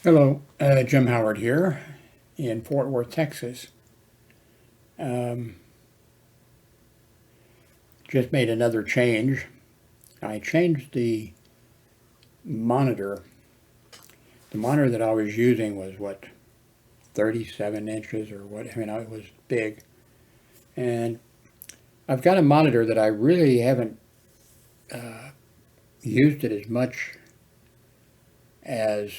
Hello, Jim Howard here in Fort Worth, Texas. Um, just made another change. I changed the monitor. The monitor that I was using was what, 37 inches or what? I mean, it was big. And I've got a monitor that I really haven't used it as much as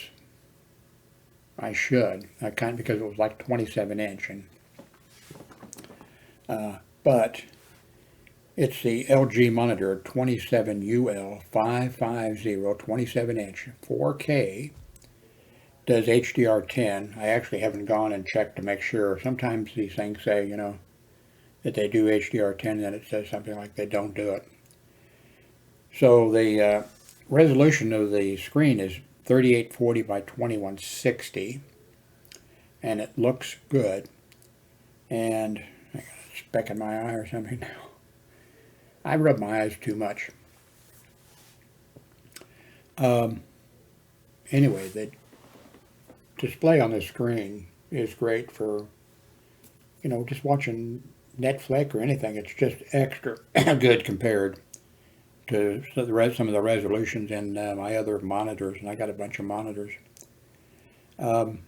I should. I kind of, because it was like 27 inch, but it's the LG monitor 27UL 550 27 inch 4K. Does HDR10. I actually haven't gone and checked to make sure. Sometimes these things say, that they do HDR10, and then it says something like they don't do it. So the resolution of the screen is 3840 by 2160, and it looks good. And I got a speck in my eye or something now. I rub my eyes too much. Anyway, the display on the screen is great for, just watching Netflix or anything. It's just extra good compared to some of the resolutions in my other monitors, and I got a bunch of monitors. Um,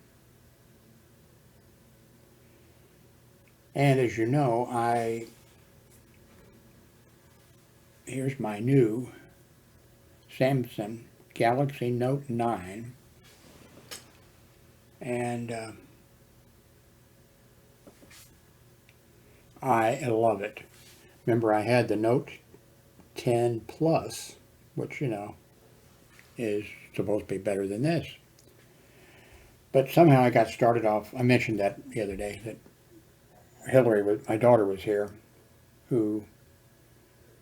and as you know, here's my new Samsung Galaxy Note 9, and I love it. Remember, I had the Note 10 Plus, which, is supposed to be better than this. But somehow I got started off. I mentioned that the other day, that my daughter was here, who,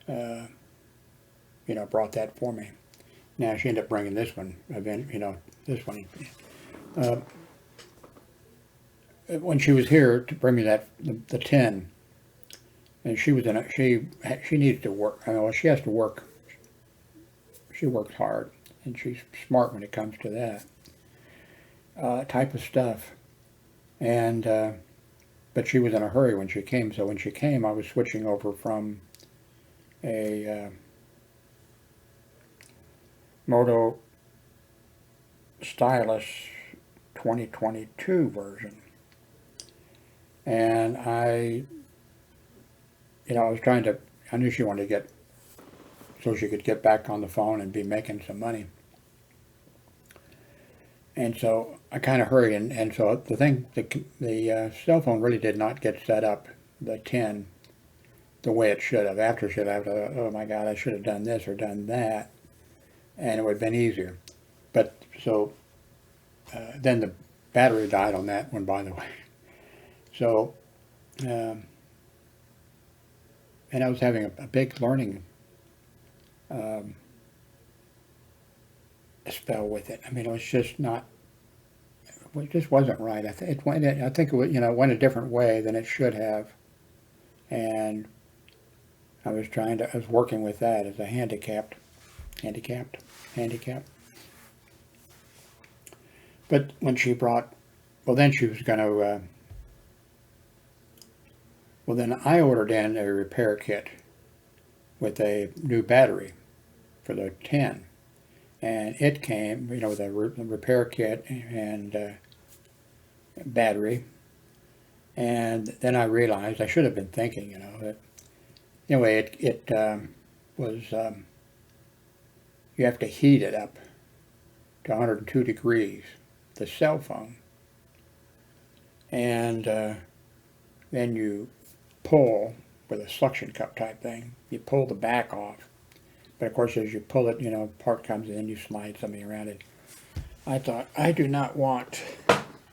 brought that for me. Now she ended up bringing this one, this one. Uh, when she was here to bring me the 10, and she was in a, she needs to work. I mean, she has to work. She works hard, and she's smart when it comes to that type of stuff. And but she was in a hurry when she came. So when she came, I was switching over from a Moto Stylus 2022 version, and I was trying to. I knew she wanted to get so she could get back on the phone and be making some money. And so I kind of hurried, and so the cell phone really did not get set up, the 10, the way it should have. After should have, oh my God, I should have done this or done that, and it would have been easier. But so then the battery died on that one, by the way. So, and I was having a big learning um, spell with it. I mean, it was just not. It just wasn't right. I think it was, went a different way than it should have, and I was working with that as a handicapped. But when she brought, well, then she was going to, well, then I ordered in a repair kit with a new battery for the 10. And it came, with a repair kit and battery. And then I realized I should have been thinking, that anyway, it was, you have to heat it up to 102 degrees, the cell phone. And then you pull with a suction cup type thing, you pull the back off. But of course, as you pull it, part comes in, you slide something around it. I thought, I do not want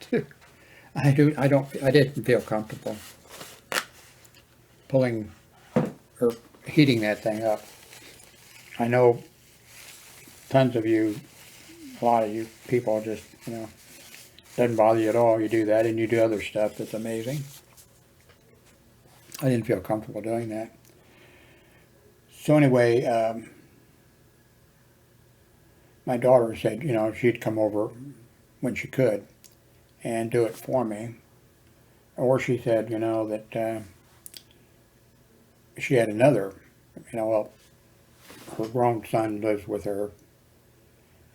to, I didn't feel comfortable pulling or heating that thing up. I know tons of you, a lot of you people just, doesn't bother you at all. You do that and you do other stuff that's amazing. I didn't feel comfortable doing that. So anyway, my daughter said, she'd come over when she could and do it for me. Or she said, that she had another, well, her grown son lives with her,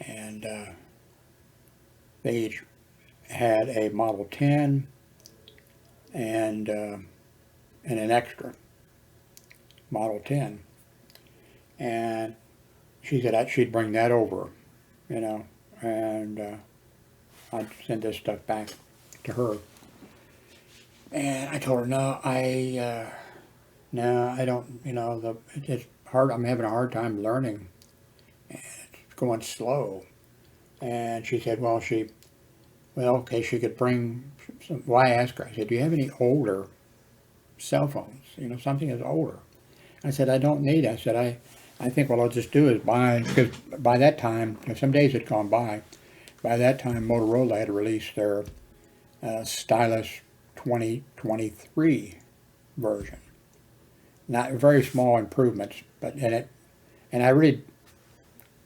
and they each had a Model 10 and an extra Model 10. And she said she'd bring that over, and I'd send this stuff back to her. And I told her, no, I don't, it's hard, I'm having a hard time learning, and it's going slow. And she said, okay, she could bring some, well, I asked her, I said, do you have any older cell phones, something that's older? I said, I don't need it. I said, I think what I'll just do is buy, because by that time, some days had gone by that time Motorola had released their Stylus 2023 version. Not very small improvements, but and I really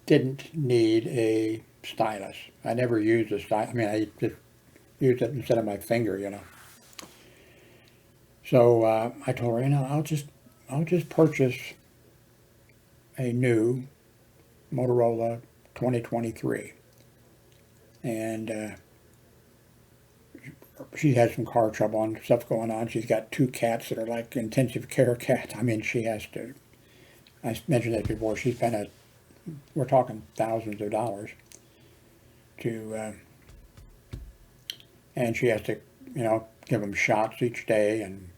didn't need a stylus. I never used a stylus. I mean, I just used it instead of my finger, So I told her, I'll just purchase a new Motorola 2023. And she had some car trouble and stuff going on. She's got 2 cats that are like intensive care cats. I mean, she has to, I mentioned that before, she's spent we're talking thousands of dollars to, and she has to, give them shots each day, and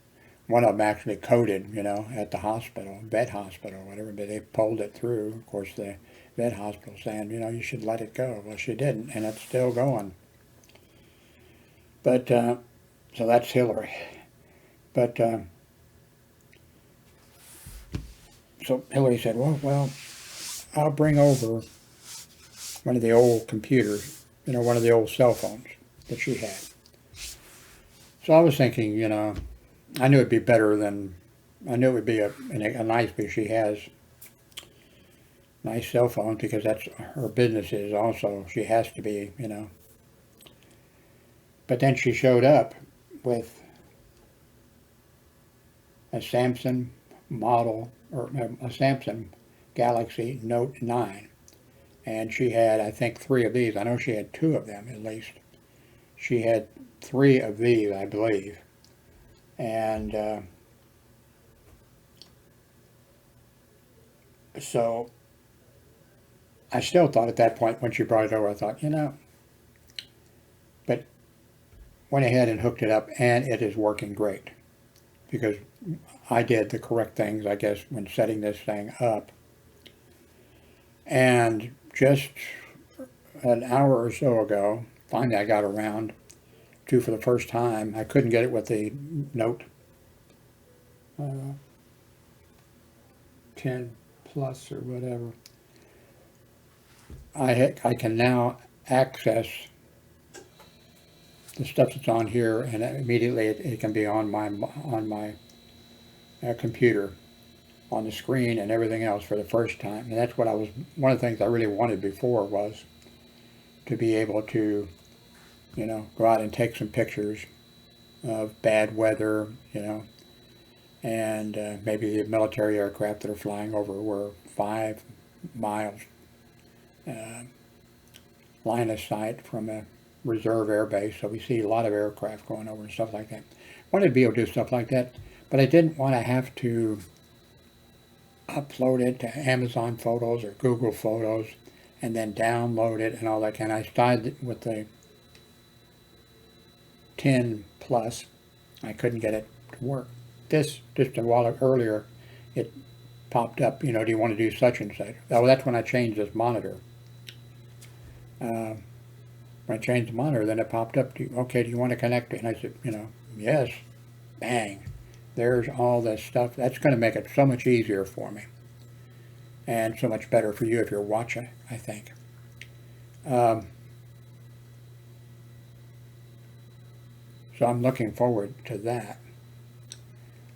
one of them actually coded, at the hospital, vet hospital, whatever, but they pulled it through. Of course, the vet hospital saying, you should let it go. Well, she didn't, and it's still going. But, so that's Hillary. But, so Hillary said, well, I'll bring over one of the old computers, one of the old cell phones that she had. So I was thinking, I knew it'd be better than, I knew it would be a nice, because she has nice cell phone, because that's her business is also, she has to be, But then she showed up with a Samsung model, or a Samsung Galaxy Note 9. And she had, I think, 3 of these. I know she had 2 of them, at least. She had 3 of these, I believe. And so I still thought at that point, when she brought it over, I thought, but went ahead and hooked it up, and it is working great, because I did the correct things, I guess, when setting this thing up. And just an hour or so ago, finally I got around to, for the first time, I couldn't get it with the Note 10 Plus or whatever. I can now access the stuff that's on here, and immediately it can be on my computer, on the screen and everything else for the first time. And that's what one of the things I really wanted before, was to be able to, go out and take some pictures of bad weather, and maybe the military aircraft that are flying over. We're 5 miles line of sight from a reserve air base, so we see a lot of aircraft going over and stuff like that. Wanted to be able to do stuff like that, but I didn't want to have to upload it to Amazon Photos or Google Photos and then download it and all that kind of. I started with the 10 Plus. I couldn't get it to work. This, just a while earlier, it popped up, do you want to do such and such? Oh, that's when I changed this monitor. When I changed the monitor, then it popped up, okay, do you want to connect it? And I said, yes. Bang. There's all this stuff. That's going to make it so much easier for me. And so much better for you if you're watching, I think. So I'm looking forward to that.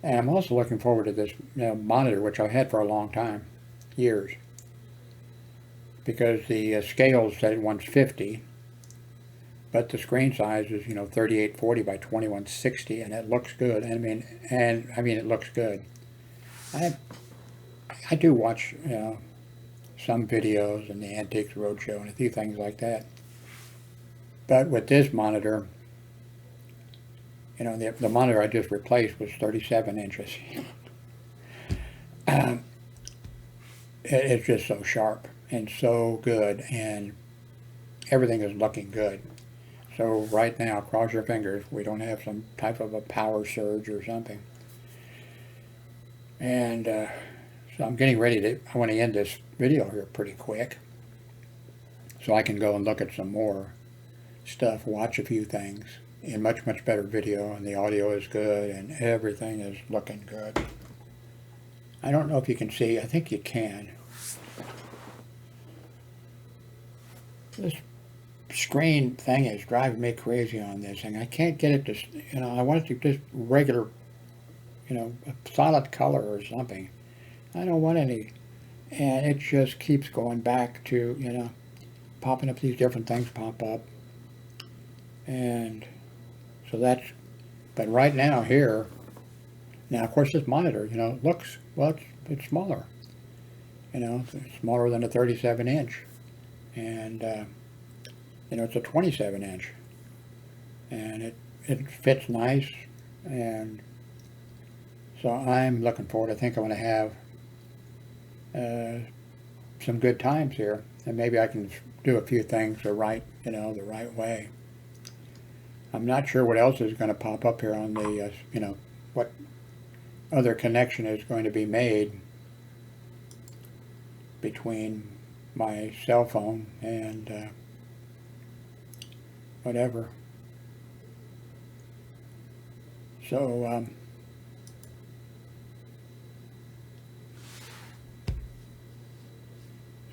And I'm also looking forward to this monitor, which I've had for a long time, years. Because the scales said 150, but the screen size is 3840 by 2160, and it looks good. I mean, it looks good. I do watch some videos and the Antiques Roadshow and a few things like that. But with this monitor, the monitor I just replaced was 37 inches. It's just so sharp and so good, and everything is looking good. So right now, cross your fingers, we don't have some type of a power surge or something. And so I'm getting ready I want to end this video here pretty quick, so I can go and look at some more stuff, watch a few things in much better video, and the audio is good, and everything is looking good. I don't know if you can see. I think you can. This screen thing is driving me crazy on this thing. I can't get it to, I want it to just regular, a solid color or something. I don't want any, and it just keeps going back to, popping up, these different things pop up. And so but right now here, now of course this monitor, looks, well, it's smaller. It's smaller than a 37 inch. And, it's a 27 inch. And it fits nice. And so I'm looking forward. I think I'm going to have some good times here. And maybe I can do a few things the right way. I'm not sure what else is going to pop up here on the, what other connection is going to be made between my cell phone and whatever. So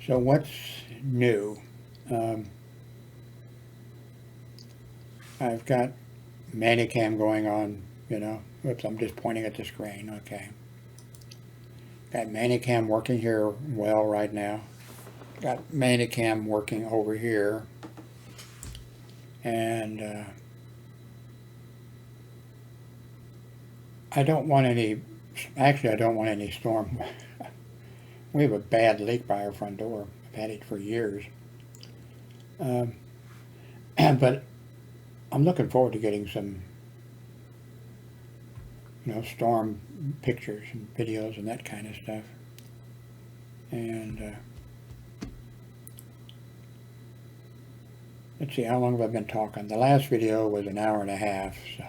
so what's new? I've got Manicam going on, Whoops, I'm just pointing at the screen. Okay. Got Manicam working here well right now. Got Manicam working over here. And I don't want any storm. We have a bad leak by our front door. I've had it for years. But I'm looking forward to getting some, storm pictures and videos and that kind of stuff. And let's see, how long have I been talking? The last video was an hour and a half, so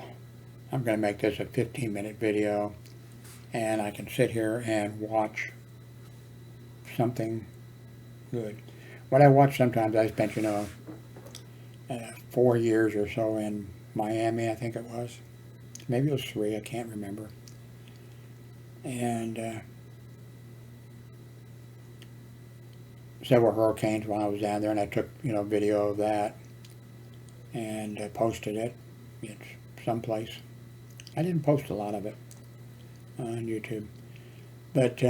I'm going to make this a 15-minute video, and I can sit here and watch something good. What I watch sometimes, I spent, 4 years or so in Miami, I think it was. Maybe it was 3, I can't remember. And several hurricanes while I was down there, and I took, video of that and posted it. It's someplace. I didn't post a lot of it on YouTube. But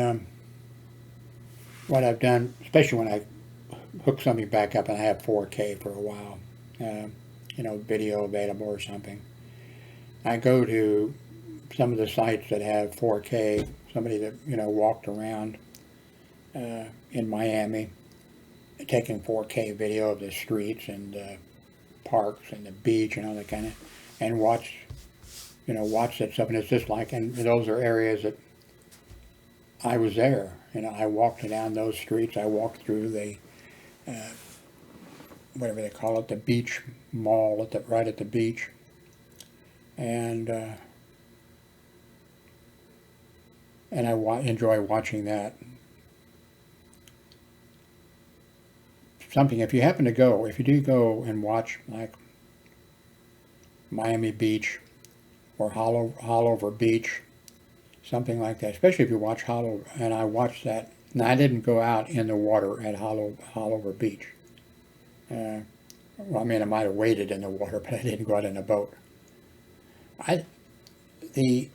what I've done, especially when I hook something back up and I have 4K for a while, video available or something, I go to some of the sites that have 4K, somebody that, walked around in Miami taking 4K video of the streets and the parks and the beach and all that kind of, and watch that stuff. And it's just like, and those are areas that I was there. I walked down those streets. I walked through the, whatever they call it, the beach mall right at the beach. And I enjoy watching that. Something, if you do go and watch like Miami Beach or Hollover Beach, something like that, especially if you watch and I watched that. Now, I didn't go out in the water at Hollover Beach. Well, I mean, I might have waded in the water, but I didn't go out in a boat. The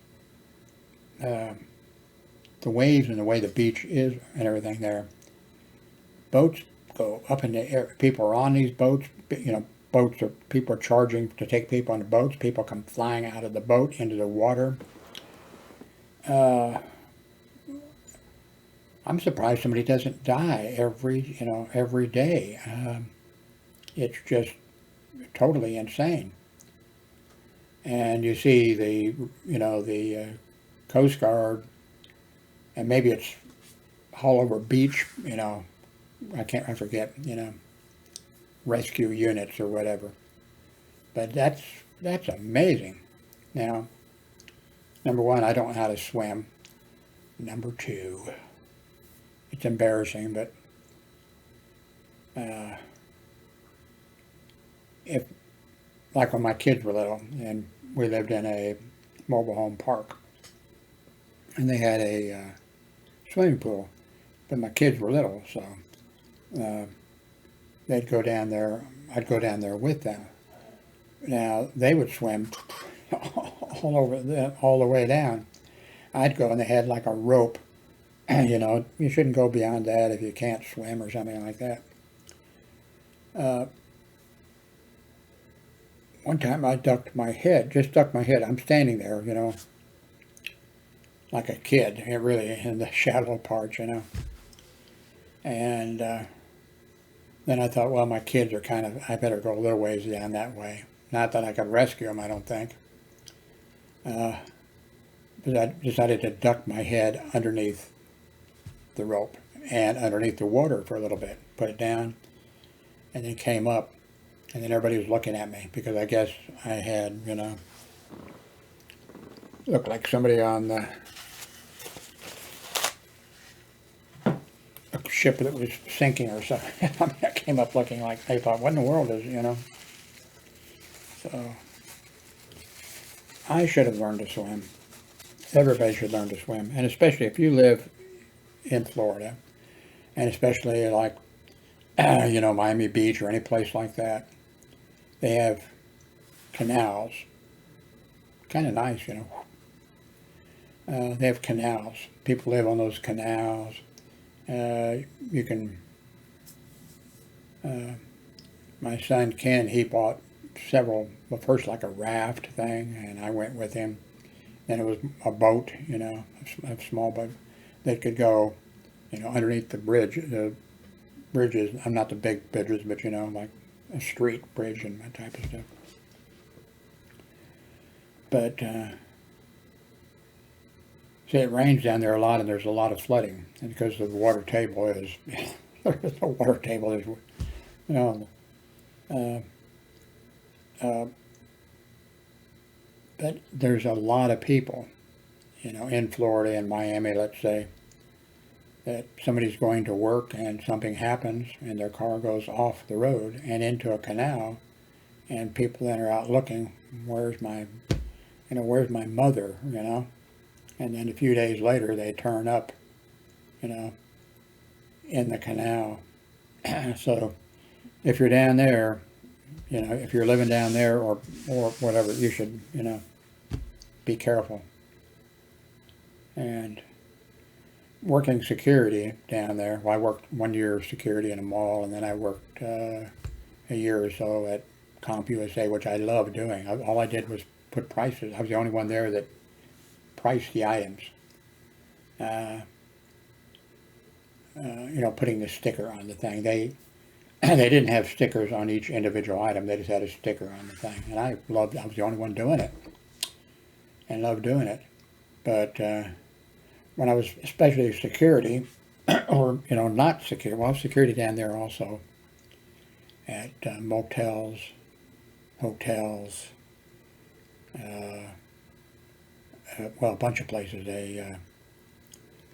waves and the way the beach is and everything there, boats go up in the air. People are on these boats, boats are, people are charging to take people on the boats. People come flying out of the boat into the water. I'm surprised somebody doesn't die every day. It's just totally insane. And you see the Coast Guard, and maybe it's all over beach, I forget, rescue units or whatever. But that's amazing. Now, number one, I don't know how to swim. Number two, it's embarrassing, but if, like when my kids were little, and we lived in a mobile home park, and they had a swimming pool, but my kids were little, so they'd go down there. I'd go down there with them. Now they would swim all the way down. I'd go, and they had like a rope. You shouldn't go beyond that if you can't swim or something like that. One time I just ducked my head. I'm standing there, like a kid, really in the shallow parts, And then I thought, well, my kids are I better go a little ways down that way. Not that I could rescue them, I don't think. But I decided to duck my head underneath the rope and underneath the water for a little bit. Put it down, and then came up. And then everybody was looking at me because I guess I had, looked like somebody on a ship that was sinking or something. I mean, I came up looking like, they thought, what in the world is, So, I should have learned to swim. Everybody should learn to swim. And especially if you live in Florida, and especially like, Miami Beach or any place like that. They have canals, kind of nice, They have canals. People live on those canals. You can, my son Ken, he bought several, well, first like a raft thing, and I went with him. Then it was a boat, a small boat that could go, underneath the bridges, I'm not the big bridges, but like a street bridge and that type of stuff. But see, it rains down there a lot, and there's a lot of flooding, and because the water table is, the water table is, but there's a lot of people, in Florida and Miami, let's say, that somebody's going to work and something happens and their car goes off the road and into a canal, and people then are out looking, where's my mother, and then a few days later they turn up, in the canal. So if you're down there, if you're living down there or whatever, you should, be careful. And working security down there. Well, I worked 1 year security in a mall, and then I worked a year or so at CompUSA, which I loved doing. All I did was put prices. I was the only one there that priced the items. Putting the sticker on the thing. They didn't have stickers on each individual item. They just had a sticker on the thing, and I was the only one doing it, and loved doing it. But when I was especially security, or not security, well, security down there also at motels, hotels, well, a bunch of places.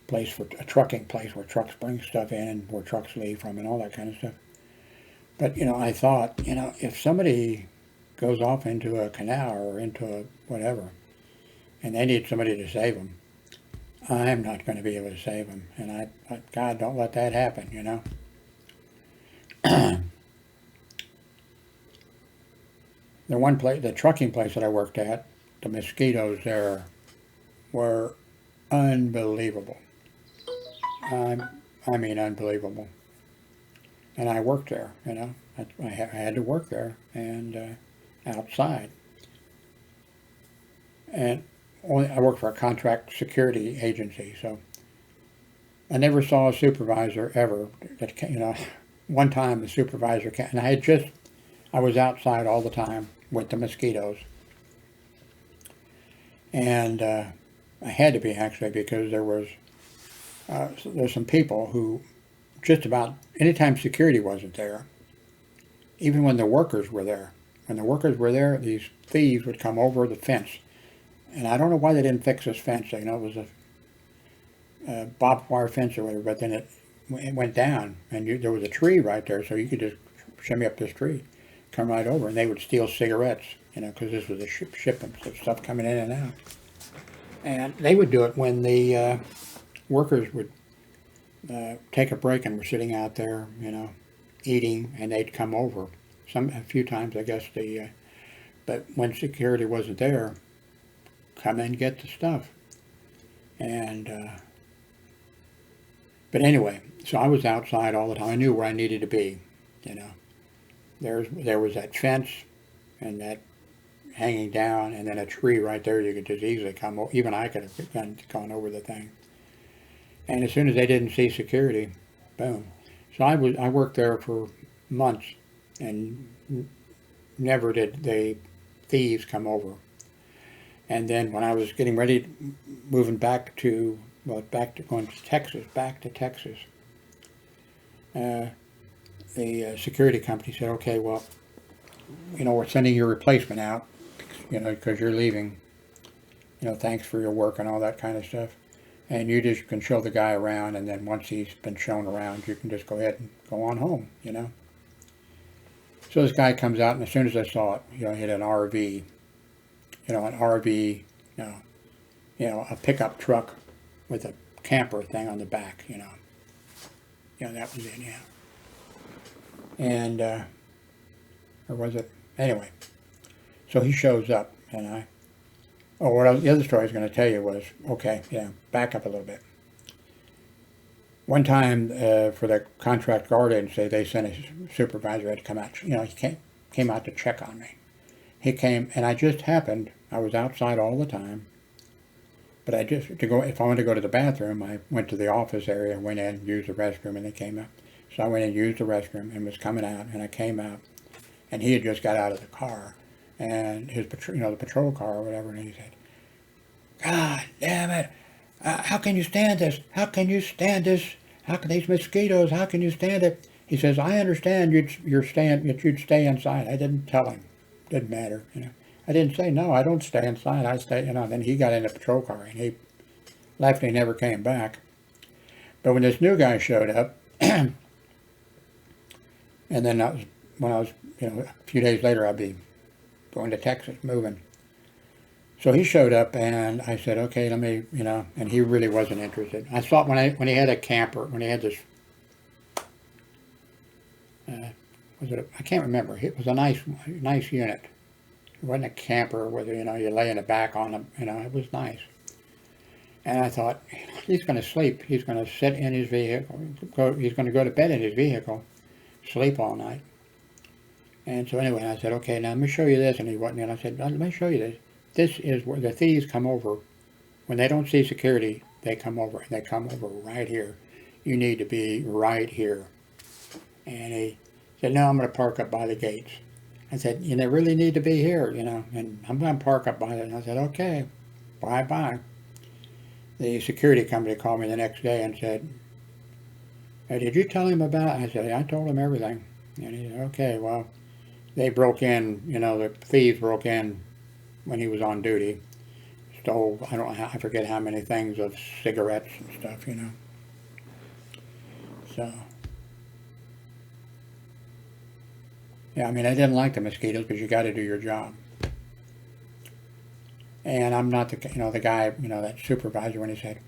A trucking place where trucks bring stuff in and where trucks leave from and all that kind of stuff. But I thought, if somebody goes off into a canal or into a whatever, and they need somebody to save them, I'm not going to be able to save them. And I thought, God, don't let that happen, The trucking place that I worked at, the mosquitoes there were unbelievable. I mean, unbelievable. And I worked there, I had to work there and outside. And I worked for a contract security agency, so I never saw a supervisor ever that, one time the supervisor came, and I was outside all the time with the mosquitoes. And I had to be, actually, because there's some people who just about anytime security wasn't there, even when the workers were there, these thieves would come over the fence. And I don't know why they didn't fix this fence. It was a barbed wire fence or whatever, but then it went down, and there was a tree right there, so you could just shimmy up this tree, come right over, and they would steal cigarettes, because this was a shipment of stuff coming in and out. And they would do it when the workers would take a break and were sitting out there, eating, and they'd come over. A few times, I guess, but when security wasn't there, come and get the stuff. And but anyway, so I was outside all the time. I knew where I needed to be. There was that fence and that hanging down, and then a tree right there. You could just easily come over. Even I could have gone over the thing. And as soon as they didn't see security, boom. So I worked there for months, and never did the thieves come over. And then when I was getting ready, moving back to going to Texas, the security company said, okay, well, we're sending your replacement out, because you're leaving, thanks for your work and all that kind of stuff. And you just can show the guy around, and then once he's been shown around, you can just go ahead and go on home, So this guy comes out, and as soon as I saw it, he had an RV, a pickup truck with a camper thing on the back, that was it, yeah. And, or was it? Anyway, so he shows up, and the other story I was going to tell you was, okay, back up a little bit. One time, for the contract guard agency, they sent a supervisor had to come out, he came out to check on me. He came, and I was outside all the time, but if I wanted to go to the bathroom, I went to the office area, went in, used the restroom, and they came up. So I went in, used the restroom, and was coming out, and I came out, and he had just got out of the car, and his, the patrol car or whatever, and he said, "God damn it, how can you stand this? How can you stand this? How can these mosquitoes, how can you stand it?" He says, "I understand you'd stay inside." I didn't tell him. Didn't matter, I didn't say, no, I don't stay inside. I stay, Then he got in the patrol car, and he left, and he never came back. But when this new guy showed up, and then when I was, a few days later, I'd be going to Texas, moving. So he showed up, and I said, okay, let me, and he really wasn't interested. I thought when he had a camper, when he had this, I can't remember. It was a nice unit. It wasn't a camper where, you lay in the back on them, it was nice. And I thought, he's going to sleep. He's going to sit in his vehicle. He's going to go to bed in his vehicle, sleep all night. And so anyway, I said, okay, now let me show you this. And he went, and I said, let me show you this. This is where the thieves come over. When they don't see security, they come over. And they come over right here. You need to be right here. And he said, no, I'm going to park up by the gates. I said, you really need to be here, and I'm going to park up by it. And I said, okay, bye-bye. The security company called me the next day and said, hey, did you tell him about it? I said, I told him everything. And he said, okay, well, they broke in, the thieves broke in when he was on duty. Stole, I forget how many things of cigarettes and stuff, So, yeah, I didn't like the mosquitoes, but you got to do your job. And I'm not the guy, that supervisor when he said,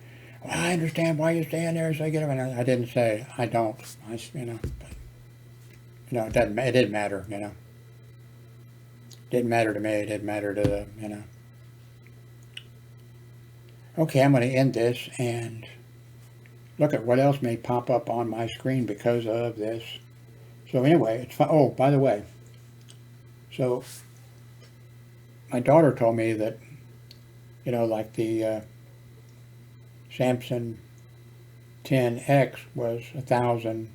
well, I understand why you stay in there, so I get it. I didn't say, I don't, but, it didn't matter, Didn't matter to me, it didn't matter to the, Okay, I'm going to end this and look at what else may pop up on my screen because of this So anyway, it's fun. Oh, by the way, so my daughter told me that, like the Samsung 10X was $1,000.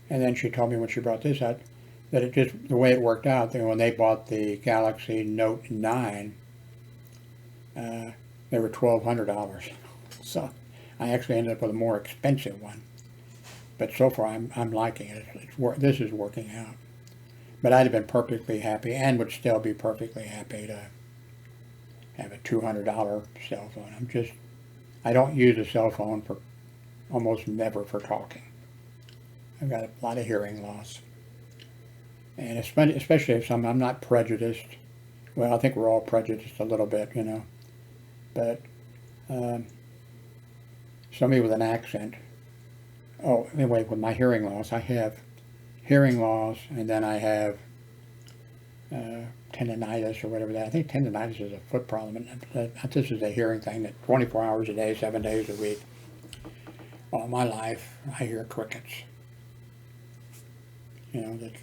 And then she told me when she brought this out that it just, the way it worked out, that when they bought the Galaxy Note 9, they were $1,200. So I actually ended up with a more expensive one. But so far I'm liking it. This is working out. But I'd have been perfectly happy and would still be perfectly happy to have a $200 cell phone. I don't use a cell phone for almost never for talking. I've got a lot of hearing loss. And especially if I'm not prejudiced. Well, I think we're all prejudiced a little bit, But somebody with an accent. Oh, anyway, with my hearing loss, I have hearing loss, and then I have tendonitis or whatever that. I think tendonitis is a foot problem, and this is a hearing thing that 24 hours a day, 7 days a week. All my life, I hear crickets. That's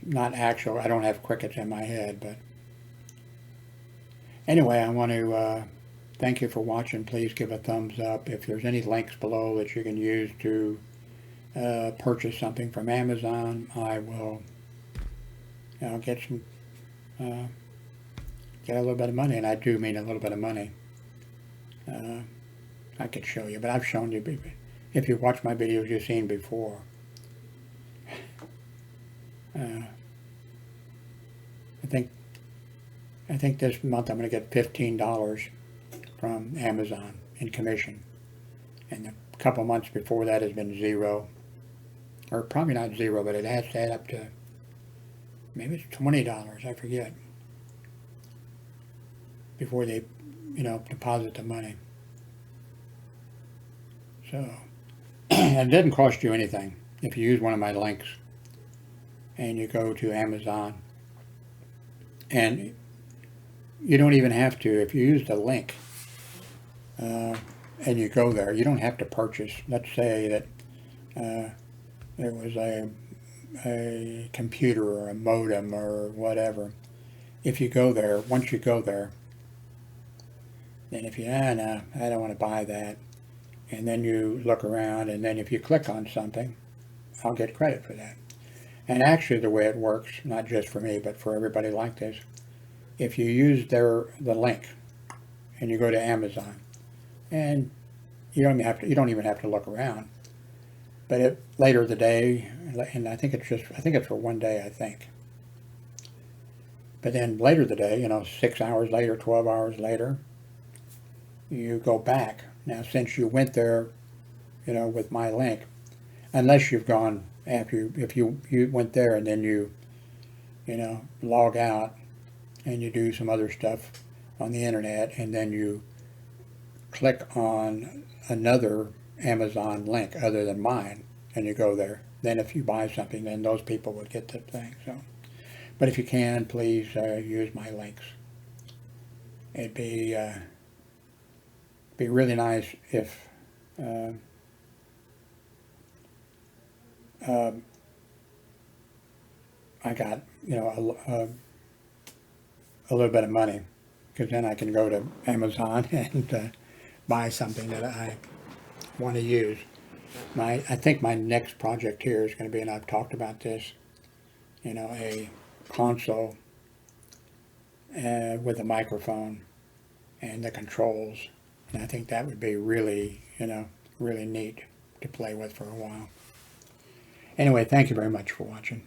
not actual. I don't have crickets in my head, but anyway, I want to thank you for watching. Please give a thumbs up. If there's any links below that you can use to purchase something from Amazon, I will get a little bit of money, and I do mean a little bit of money. I could show you, but I've shown you. If you've watched my videos, you've seen before. I think this month I'm going to get $15 from Amazon in commission, and a couple months before that has been zero, or probably not zero, but it has to add up to maybe it's $20. I forget, before they, deposit the money. So, and it doesn't cost you anything if you use one of my links and you go to Amazon, and you don't even have to, if you use the link and you go there, you don't have to purchase. Let's say that there was a computer or a modem or whatever. If you go there, once you go there, then if you, no, I don't want to buy that, and then you look around, and then if you click on something, I'll get credit for that. And actually the way it works, not just for me, but for everybody like this, if you use the link and you go to Amazon, and you don't even have to look around, but later the day, and I think it's for one day, I think. But then later the day, 6 hours later, 12 hours later, you go back. Now, since you went there, with my link, unless you've gone after if you went there and then you log out and you do some other stuff on the internet, and then you click on another Amazon link other than mine, and you go there, then if you buy something, then those people would get the thing. So, but if you can, please use my links. It'd be really nice if I got a little bit of money, because then I can go to Amazon and buy something that I want to use. I think my next project here is going to be, and I've talked about this, a console with a microphone and the controls. And I think that would be really, really neat to play with for a while. Anyway, thank you very much for watching.